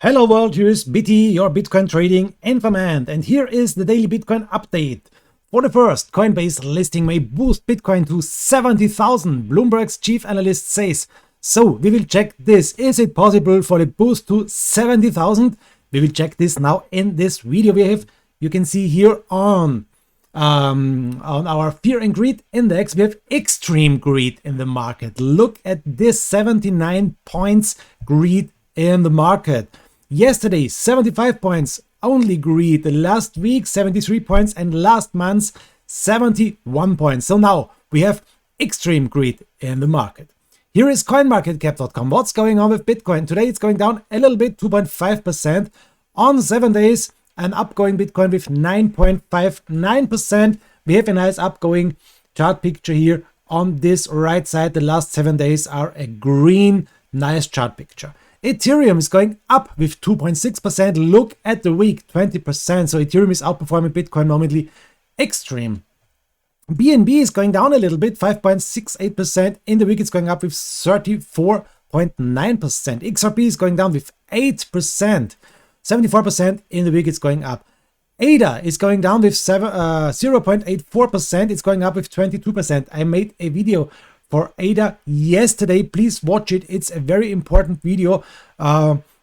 Hello world, here is BITI, your Bitcoin trading informant, and here is the daily Bitcoin update. For the first, Coinbase listing may boost Bitcoin to 70,000, Bloomberg's chief analyst says. So we will check this. Is it possible for the boost to 70,000? We will check this now in this video. You can see here on our fear and greed index, we have extreme greed in the market. Look at this 79 points greed in the market. Yesterday, 75 points only greed. Last week, 73 points. And last month, 71 points. So now we have extreme greed in the market. Here is coinmarketcap.com. What's going on with Bitcoin? Today, it's going down a little bit, 2.5%. On 7 days, an upgoing Bitcoin with 9.59%. We have a nice upgoing chart picture here on this right side. The last 7 days are a green, nice chart picture. Ethereum is going up with 2.6%. Look at the week, 20%. So Ethereum is outperforming Bitcoin momently. Extreme. BNB is going down a little bit, 5.68%. In the week, it's going up with 34.9%. XRP is going down with 8%. 74%. In the week, it's going up. ADA is going down with 0.84%. It's going up with 22%. I made a video for ADA yesterday. Please watch it. It's a very important video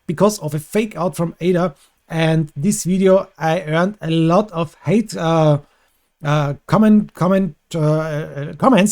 because of a fake out from ADA. And this video, I earned a lot of hate comments.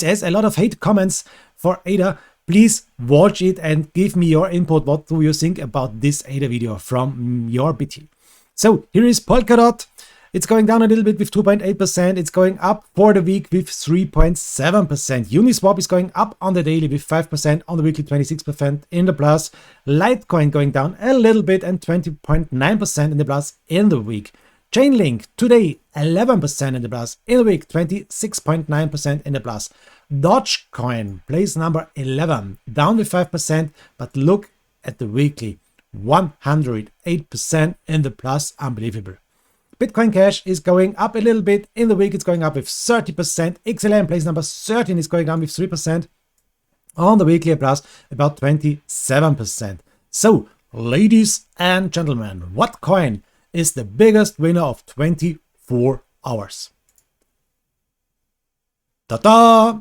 Yes, a lot of hate comments for ADA. Please watch it and give me your input. What do you think about this ADA video from your BT? So here is Polkadot. It's going down a little bit with 2.8%. It's going up for the week with 3.7%. Uniswap is going up on the daily with 5%, on the weekly 26% in the plus. Litecoin going down a little bit and 20.9% in the plus in the week. Chainlink today 11% in the plus, in the week 26.9% in the plus. Dogecoin place number 11, down with 5%, but look at the weekly, 108% in the plus, unbelievable. Bitcoin Cash is going up a little bit. In the week, it's going up with 30%. XLM place number 13 is going down with 3%. On the weekly, a plus about 27%. So, ladies and gentlemen, what coin is the biggest winner of 24 hours? Ta-da!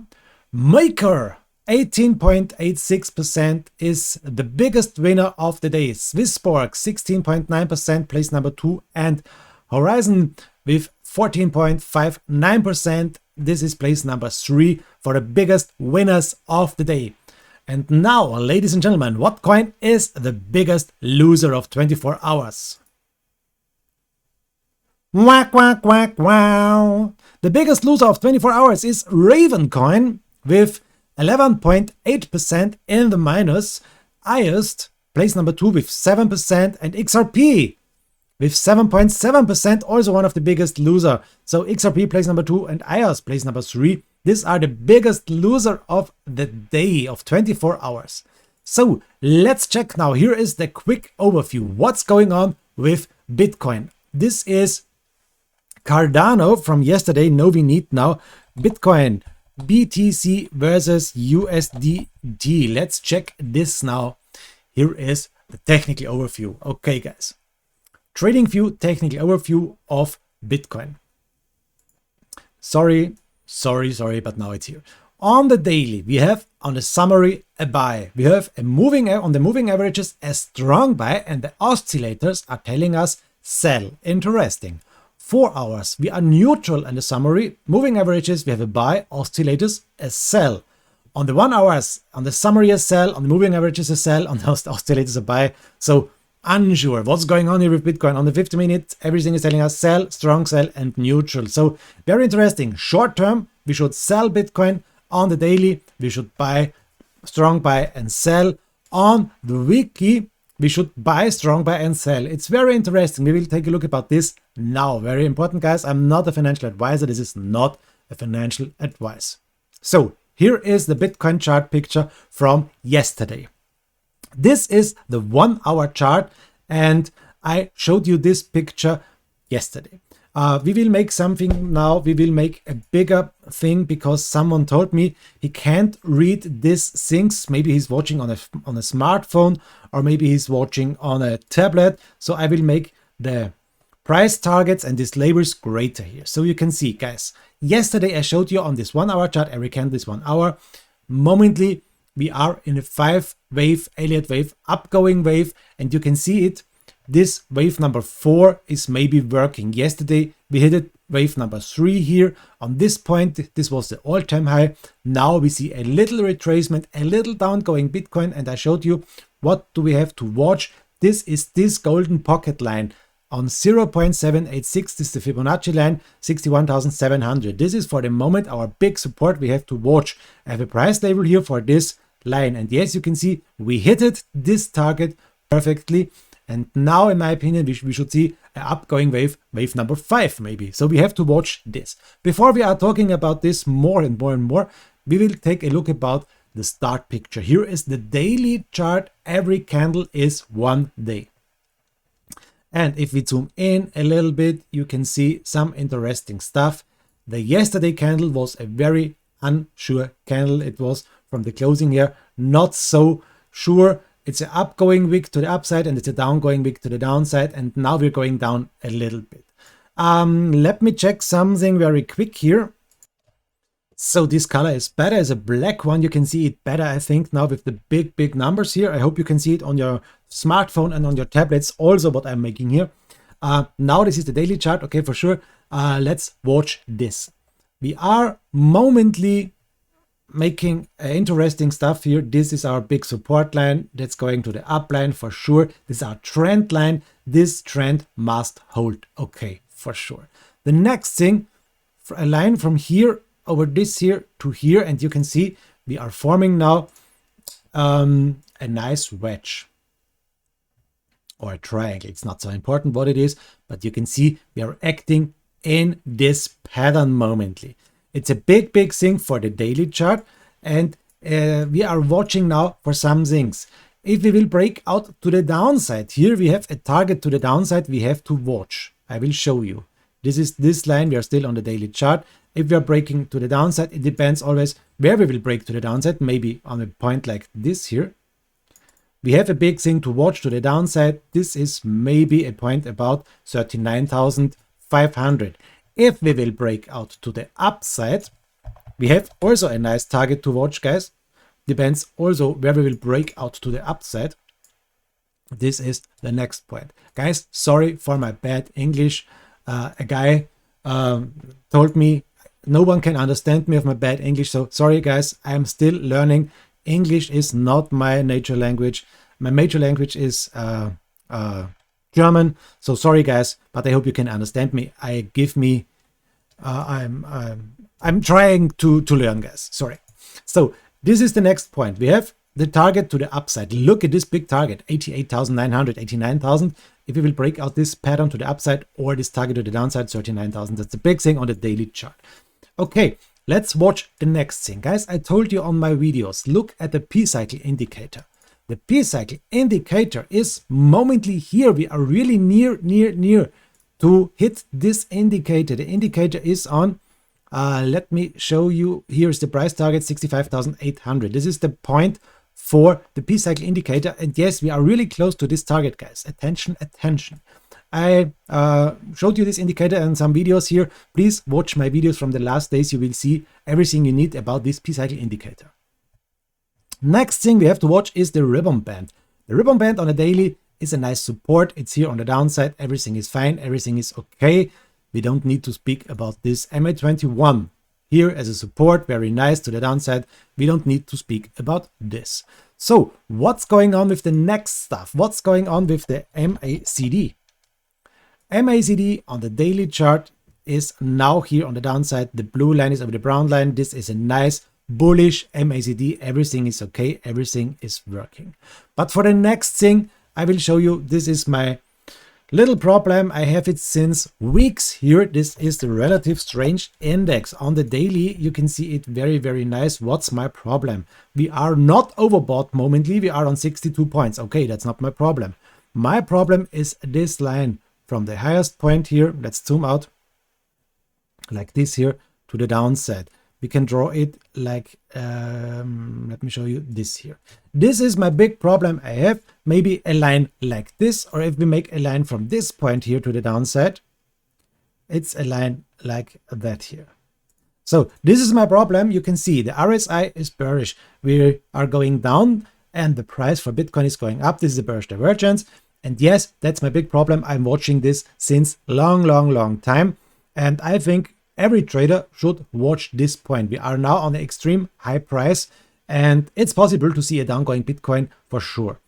Maker! 18.86% is the biggest winner of the day. Swissborg 16.9%, place number 2, and Horizon with 14.59%. This is place number 3 for the biggest winners of the day. And now, ladies and gentlemen, what coin is the biggest loser of 24 hours? Quack, quack, quack, wow. The biggest loser of 24 hours is Raven coin with 11.8% in the minus. IOST, place number 2 with 7%, and XRP with 7.7%, also one of the biggest loser. So XRP place number 2 and IOS place number 3. These are the biggest loser of the day of 24 hours. So let's check now. Here is the quick overview. What's going on with Bitcoin? This is Cardano from yesterday. No, we need now Bitcoin BTC versus USDT. Let's check this now. Here is the technical overview. Okay, guys. Tradingview technical overview of Bitcoin. Sorry, but now it's here. On the daily, we have on the summary a buy. We have a moving on the moving averages a strong buy, and the oscillators are telling us sell. Interesting. 4 hours, we are neutral in the summary. Moving averages, we have a buy, oscillators a sell. On the 1 hours, on the summary a sell, on the moving averages a sell, on the oscillators a buy. So unsure what's going on here with Bitcoin. On the 50 minutes, everything is telling us sell, strong sell, and neutral. So very interesting. Short term, we should sell Bitcoin. On the daily, we should buy, strong buy, and sell. On the weekly, we should buy, strong buy, and sell. It's very interesting. We will take a look about this now. Very important, guys. I'm not a financial advisor. This is not a financial advice. So here is the Bitcoin chart picture from yesterday. This is the 1 hour chart, and I showed you this picture yesterday. We will make something now. We will make a bigger thing because someone told me he can't read these things. Maybe he's watching on a smartphone, or maybe he's watching on a tablet. So I will make the price targets and these labels greater here. So you can see, guys, yesterday I showed you on this 1 hour chart, every candle is 1 hour. Momently, we are in a 5-wave Elliott wave, upgoing wave, and you can see it. This wave number 4 is maybe working. Yesterday we hit it, wave number 3 here. On this point, this was the all-time high. Now we see a little retracement, a little down going Bitcoin, and I showed you what do we have to watch. This is this golden pocket line on 0.786. This is the Fibonacci line, 61,700. This is for the moment our big support we have to watch. I have a price label here for this line, and yes, you can see we hit it, this target perfectly. And now, in my opinion, we should see an upgoing wave, wave number 5 maybe. So we have to watch this. Before we are talking about this more and more and more, we will take a look about the start picture. Here is the daily chart. Every candle is 1 day. And if we zoom in a little bit, you can see some interesting stuff. The yesterday candle was a very unsure candle. It was from the closing here, not so sure. It's an upgoing wick to the upside and it's a downgoing wick to the downside, and now we're going down a little bit. Let me check something very quick here. So this color is better as a black one. You can see it better, I think, now with the big numbers here. I hope you can see it on your smartphone and on your tablets also what I'm making here. Now this is the daily chart, okay, for sure. Let's watch this. We are momently making interesting stuff here. This is our big support line that's going to the upline for sure. This is our trend line. This trend must hold, okay, for sure. The next thing, a line from here over this here to here, and you can see we are forming now a nice wedge or a triangle. It's not so important what it is, but you can see we are acting in this pattern momently. It's a big thing for the daily chart, and we are watching now for some things. If we will break out to the downside, here we have a target to the downside we have to watch. I will show you. This is this line. We are still on the daily chart. If we are breaking to the downside, it depends always where we will break to the downside. Maybe on a point like this here. We have a big thing to watch to the downside. This is maybe a point about 39,500. If we will break out to the upside, we have also a nice target to watch, guys. Depends also where we will break out to the upside. This is the next point. Guys, sorry for my bad English. A guy told me no one can understand me of my bad English. So sorry, guys, I am still learning. English is not my nature language. My major language is German. So sorry, guys, but I hope you can understand me. I'm trying to learn, guys. Sorry. So this is the next point. We have the target to the upside. Look at this big target, 88,900, 89,000. If we will break out this pattern to the upside or this target to the downside, 39,000. That's the big thing on the daily chart. Okay, let's watch the next thing. Guys, I told you on my videos, look at the P-cycle indicator. The P-cycle indicator is momently here. We are really near to hit this indicator. The indicator is on, let me show you. Here's the price target, 65,800. This is the point for the P-cycle indicator. And yes, we are really close to this target, guys. Attention, attention. I showed you this indicator in some videos here. Please watch my videos from the last days. You will see everything you need about this P-cycle indicator. Next thing we have to watch is the ribbon band. The ribbon band on a daily is a nice support. It's here on the downside. Everything is fine. Everything is okay. We don't need to speak about this. MA21 here as a support. Very nice to the downside. We don't need to speak about this. So what's going on with the next stuff? What's going on with the MACD? MACD on the daily chart is now here on the downside. The blue line is over the brown line. This is a nice bullish MACD. Everything is okay. Everything is working. But for the next thing, I will show you. This is my little problem. I have it since weeks here. This is the relative strange index on the daily. You can see it very, very nice. What's my problem? We are not overbought momently. We are on 62 points. Okay, that's not my problem. My problem is this line from the highest point here. Let's zoom out. like this here to the downside. We can draw it like, let me show you this here. This is my big problem I have. Maybe a line like this, or if we make a line from this point here to the downside, it's a line like that here. So this is my problem. You can see the RSI is bearish. We are going down and the price for Bitcoin is going up. This is a bearish divergence. And yes, that's my big problem. I'm watching this since long time. And I think every trader should watch this point. We are now on an extreme high price and it's possible to see a downgoing Bitcoin for sure.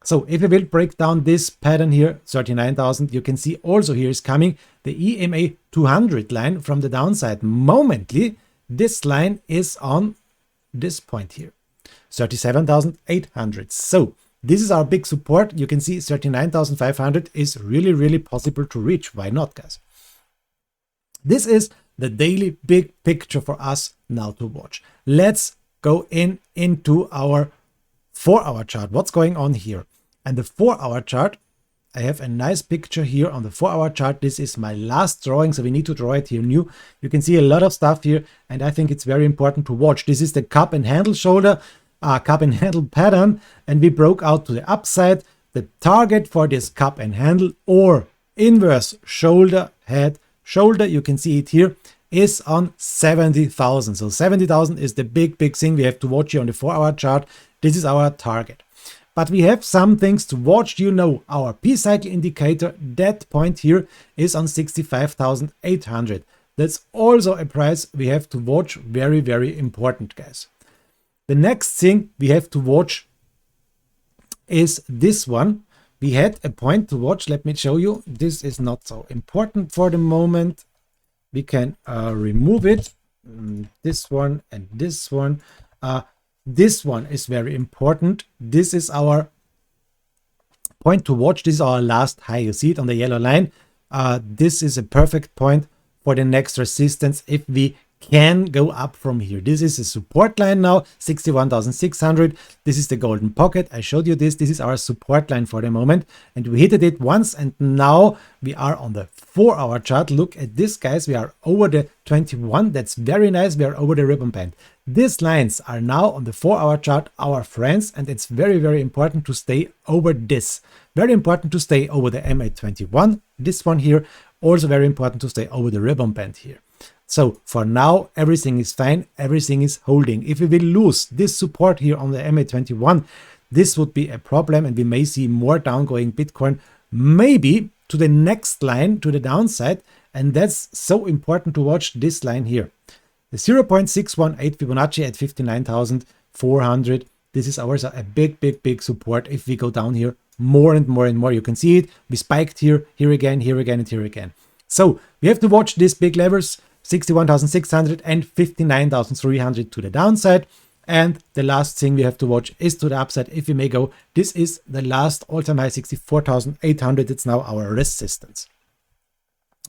So if we will break down this pattern here, 39,000, you can see also here is coming the EMA 200 line from the downside. Momently, this line is on this point here, 37,800. So this is our big support. You can see 39,500 is really possible to reach. Why not, guys? This is the daily big picture for us now to watch. Let's go into our 4-hour chart. What's going on here? And the 4-hour chart, I have a nice picture here on the 4-hour chart. This is my last drawing, so we need to draw it here new. You can see a lot of stuff here, and I think it's very important to watch. This is the cup and handle shoulder, cup and handle pattern, and we broke out to the upside. The target for this cup and handle or inverse shoulder, head, shoulder, you can see it here, is on 70,000. So 70,000 is the big thing we have to watch here on the 4-hour chart. This is our target. But we have some things to watch. You know, our P-cycle indicator, that point here is on 65,800. That's also a price we have to watch. Very important, guys. The next thing we have to watch is this one. We had a point to watch. Let me show you. This is not so important for the moment. We can remove it. This one and this one. This one is very important. This is our point to watch. This is our last high. You see it on the yellow line. This is a perfect point for the next resistance if we can go up from here. This is a support line now, 61,600. This is the golden pocket. I showed you this. This is our support line for the moment. And we hit it once and now we are on the 4-hour chart. Look at this, guys. We are over the 21. That's very nice. We are over the ribbon band. These lines are now on the 4-hour chart, our friends, and it's very important to stay over this. Very important to stay over the MA21, this one here. Also very important to stay over the ribbon band here. So for now, everything is fine. Everything is holding. If we will lose this support here on the MA21, this would be a problem and we may see more downgoing Bitcoin, maybe to the next line, to the downside. And that's so important to watch this line here. The 0.618 Fibonacci at 59,400. This is also a big support if we go down here more and more. You can see it. We spiked here again, and here again. So we have to watch these big levels, 61,600 and 59,300 to the downside. And the last thing we have to watch is to the upside if we may go. This is the last all-time high, 64,800. It's now our resistance.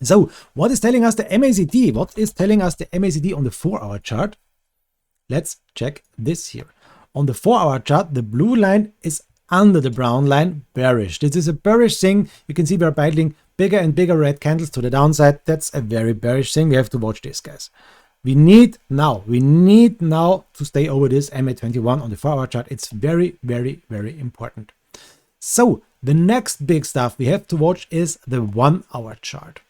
So what is telling us the MACD? What is telling us the MACD on the 4-hour chart? Let's check this here. On the 4-hour chart, the blue line is under the brown line, bearish. This is a bearish thing. You can see we are battling bigger and bigger red candles to the downside. That's a very bearish thing. We have to watch this, guys. We need now to stay over this MA21 on the 4-hour chart. It's very important. So the next big stuff we have to watch is the 1-hour chart.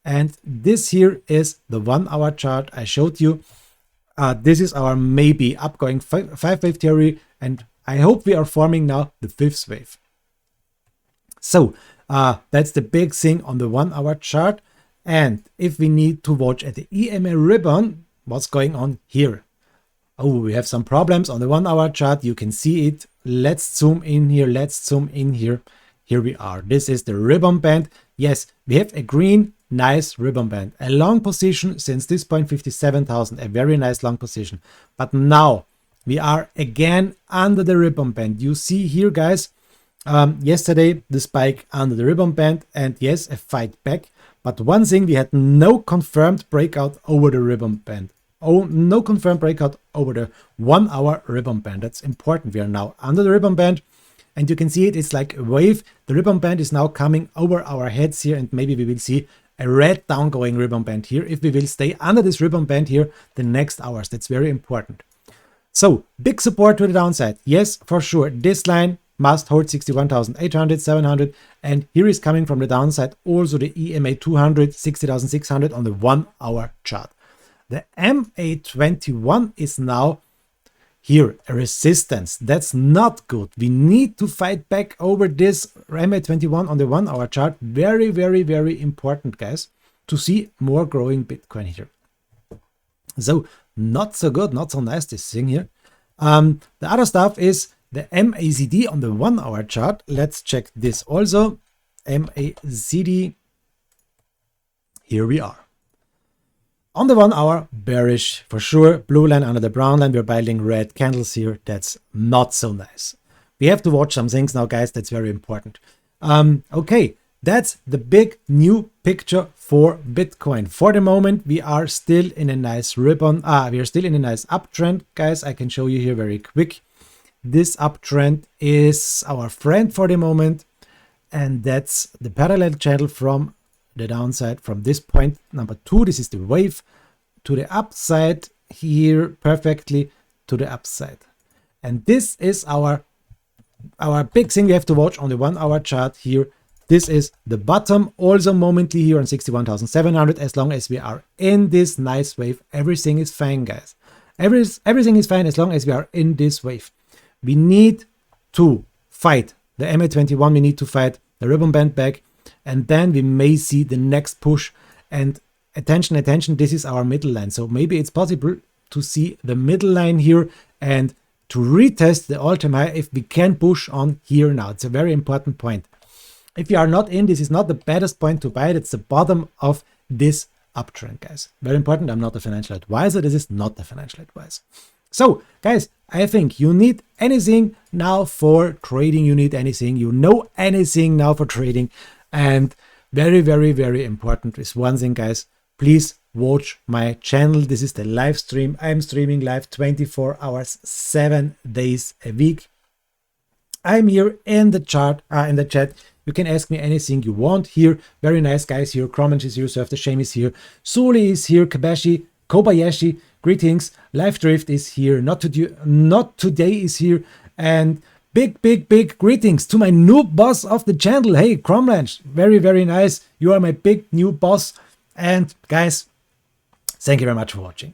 And this here is the 1-hour chart I showed you. This is our maybe upgoing 5-wave theory, and I hope we are forming now the 5th wave. So that's the big thing on the 1-hour chart. And if we need to watch at the EMA ribbon, what's going on here? Oh, we have some problems on the 1-hour chart. You can see it. Let's zoom in here. Here we are. This is the ribbon band. Yes, we have a green, nice ribbon band. A long position since this point, 57,000. A very nice long position. But now we are again under the ribbon band. You see here, guys, yesterday the spike under the ribbon band. And yes, a fight back. But one thing, we had no confirmed breakout over the ribbon band. Oh, no confirmed breakout over the 1-hour ribbon band. That's important. We are now under the ribbon band. And you can see it, it's like a wave. The ribbon band is now coming over our heads here, and maybe we will see a red downgoing ribbon band here, if we will stay under this ribbon band here the next hours. That's very important. So big support to the downside. Yes, for sure. This line must hold 61,800, 700. And here is coming from the downside also the EMA 200, 60,600 on the 1 hour chart. The MA21 is now here a resistance. That's not good. We need to fight back over this MA21 on the 1 hour chart. Very, very, very important, guys, to see more growing Bitcoin here. So not so good, not so nice, this thing here. The other stuff is the MACD on the 1 hour chart. Let's check this also. MACD, here we are. On the 1 hour, bearish for sure. Blue line under the brown line. We're building red candles here. That's not so nice. We have to watch some things now, guys. That's very important. Okay, that's the big new picture for Bitcoin. For the moment, we are still in a nice ribbon. We are still in a nice uptrend, guys. I can show you here very quick. This uptrend is our friend for the moment. And that's the parallel channel from the downside from this point number 2. This is the wave to the upside here, perfectly to the upside. And this is our big thing we have to watch on the 1 hour chart here. This is the bottom, also momently here on 61,700. As long as we are in this nice wave, everything is fine, guys. Everything is fine as long as we are in this wave. We need to fight the MA21, we need to fight the ribbon band back, and then we may see the next push. And attention, this is our middle line. So maybe it's possible to see the middle line here and to retest the all-time high if we can push on here now. It's a very important point. If you are not in, this is not the baddest point to buy it. It's the bottom of this uptrend, guys. Very important. I'm not a financial advisor. This is not a financial advice. So, guys, I think you need anything now for trading. You need anything. You know anything now for trading. And very, very, very important is one thing, guys. Please watch my channel. This is the live stream. I'm streaming live 24 hours, 7 days a week. I'm here in the chat. You can ask me anything you want here. Very nice guys here. Cromwell is here. Surf the Shame is here. Suli is here. Kobayashi. Greetings. Live Drift is here. Not today is here. And big greetings to my new boss of the channel. Hey, Cromwell. Very, very nice. You are my big new boss. And guys, thank you very much for watching.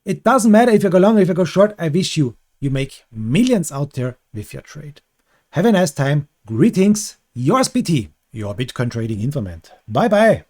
It doesn't matter if you go long or if you go short. I wish you make millions out there with your trade. Have a nice time. Greetings. Yours BT, your Bitcoin trading informant. Bye bye.